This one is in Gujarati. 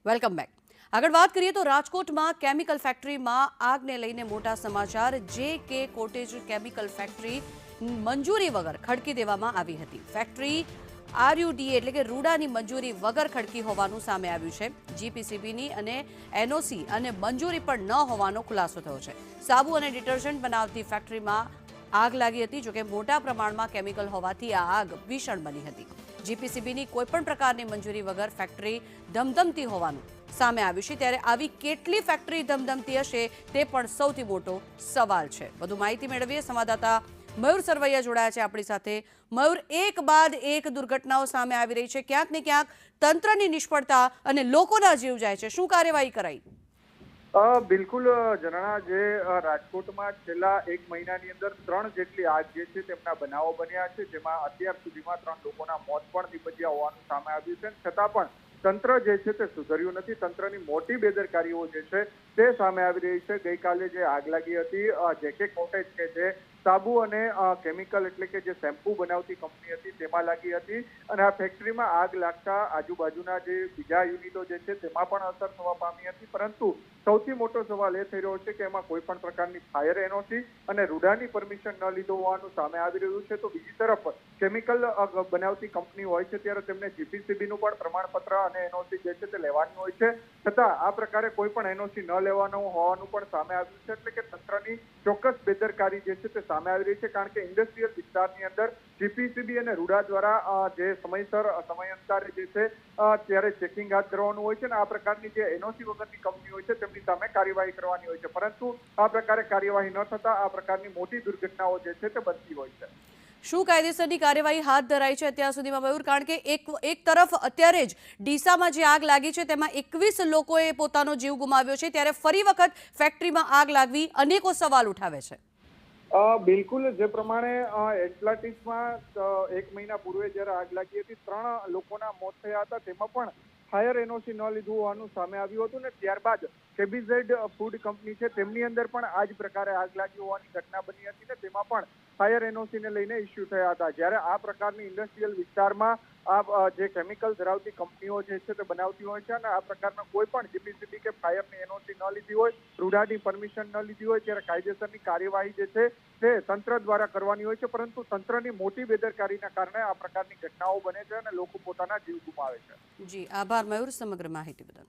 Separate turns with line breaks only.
Welcome back. આગળ વાત કરીએ તો રાજકોટમાં કેમિકલ ફેક્ટરીમાં આગને લઈને મોટા સમાચાર. જે કોટેજ કેમિકલ ફેક્ટરી મંજૂરી વગર ખડકી દેવામાં આવી હતી. ફેક્ટરી આરયુડી એટલે કે રૂડાની મંજૂરી વગર ખડકી હોવાનું સામે આવ્યું છે. જીપીસીબીની અને એનઓસી અને મંજૂરી પણ ન હોવાનો ખુલાસો થયો છે. સાબુ અને ડિટર્જન્ટ બનાવતી ફેક્ટરીમાં આગ લાગી હતી. જોકે મોટા પ્રમાણમાં કેમિકલ હોવાથી આ આગ ભીષણ બની હતી. જીપીસીબીની કોઈપણ પ્રકારની મંજૂરી વગર ફેક્ટરી ધમધમતી હોવાનું સામે આવ્યું છે. ત્યારે આવી કેટલી ફેક્ટરી ધમધમતી હશે તે પણ સૌથી મોટો સવાલ છે. વધુ માહિતી મેળવીએ. સંવાદદાતા મયુર સરવૈયા જોડાયા છે આપણી સાથે. મયુર, એક બાદ એક દુર્ઘટનાઓ સામે આવી રહી છે. ક્યાંક ને ક્યાંક તંત્રની નિષ્ફળતા અને લોકોના જીવ જાય છે. શું કાર્યવાહી કરાઈ?
બિલકુલ જણાણા, જે રાજકોટમાં છેલ્લા 1 મહિનાની અંદર 3 જેટલી આગ જે છે તેમના બનાવો બન્યા છે, જેમાં અત્યાર સુધીમાં 3 લોકોના મોત પણ નીપજ્યા હોવાનું સામે આવ્યું છે. છતાં પણ તંત્ર જે છે તે સુધર્યું નથી. તંત્રની મોટી બેદરકારીઓ જે છે તે સામે આવી રહી છે. ગઈકાલે જે આગ લાગી હતી જેકે કોટેજ કે જે સાબુ અને કેમિકલ એટલે કે જે શેમ્પુ બનાવતી કંપની હતી તેમાં લાગી હતી, અને આ ફેક્ટરીમાં આગ લાગતા આજુબાજુના જે બીજા યુનિટો જે છે તેમાં પણ અસર થવા પામી હતી. પરંતુ સૌથી મોટો સવાલ એ થઈ રહ્યો છે કે એમાં કોઈ પણ પ્રકારની ફાયર એનઓસી અને રૂડાની પરમિશન ન લીધો હોવાનું સામે આવી રહ્યું છે. તો બીજી તરફ કેમિકલ બનાવતી કંપની હોય છે ત્યારે તેમને જીપીસીબીનું પણ પ્રમાણપત્ર અને એનઓસી જે છે તે લેવાની હોય છે. છતાં આ પ્રકારે કોઈ પણ એનઓસી ન લેવાનું હોવાનું પણ સામે આવ્યું છે. એટલે કે તંત્રની ચોક્કસ બેદરકારી જે છે તે સામે આવી રહી છે. કારણ કે ઇન્ડસ્ટ્રીયલ વિસ્તારની અંદર જીપીસીબી અને રૂડા દ્વારા જે સમયાંતરે જે છે ત્યારે ચેકિંગ હાથ ધરવાનું હોય છે, અને આ પ્રકારની જે એનઓસી વગરની કંપની હોય છે તેમની સામે કાર્યવાહી કરવાની હોય છે. પરંતુ આ પ્રકારે કાર્યવાહી ન થતા આ પ્રકારની મોટી દુર્ઘટનાઓ જે છે તે બનતી હોય છે.
શું કાયદેસરની કાર્યવાહી હાથ ધરાઈ છે અત્યાર સુધીમાં, મયુર? કારણ કે એક તરફ અત્યારે જ ડીસામાં જે આગ લાગી છે તેમાં 21 લોકોએ પોતાનો જીવ ગુમાવ્યો છે. ત્યારે ફરી વખત ફેક્ટરીમાં આગ લાગવી અનેકો સવાલ ઉઠાવે છે.
બિલકુલ, જે પ્રમાણે એટલાન્ટિસમાં 1 મહિના પૂર્વે જ્યારે આગ લાગી હતી 3 લોકોના મોત થયા હતા, તેમાં પણ ફાયર એનઓસી ન લીધું હોવાનું સામે આવ્યું હતું. ને ત્યારબાદ કેબીઝેડ ફૂડ કંપની છે તેમની અંદર પણ આ જ પ્રકારે આગ લાગી હોવાની ઘટના બની હતી, ને તેમાં પણ ફાયર એનઓસીને લઈને ઇસ્યુ થયા હતા. જ્યારે આ પ્રકારની ઇન્ડસ્ટ્રીયલ વિસ્તારમાં આ જે કેમિકલ ધરાવતી કંપનીઓ જે છે તે બનાવતી હોય છે, અને આ પ્રકારના કોઈ પણ જીપીસીબી કે ફાયરની એનઓસી ન લીધી હોય, રૂડાની પરમિશન ન લીધી હોય, ત્યારે કાયદેસરની કાર્યવાહી જે છે તે તંત્ર દ્વારા કરવાની હોય છે. પરંતુ તંત્રની મોટી બેદરકારીના કારણે આ પ્રકારની ઘટનાઓ બને છે અને લોકો પોતાના જીવ ગુમાવે છે.
જી આભાર મયુર સમગ્ર માહિતી બદલ.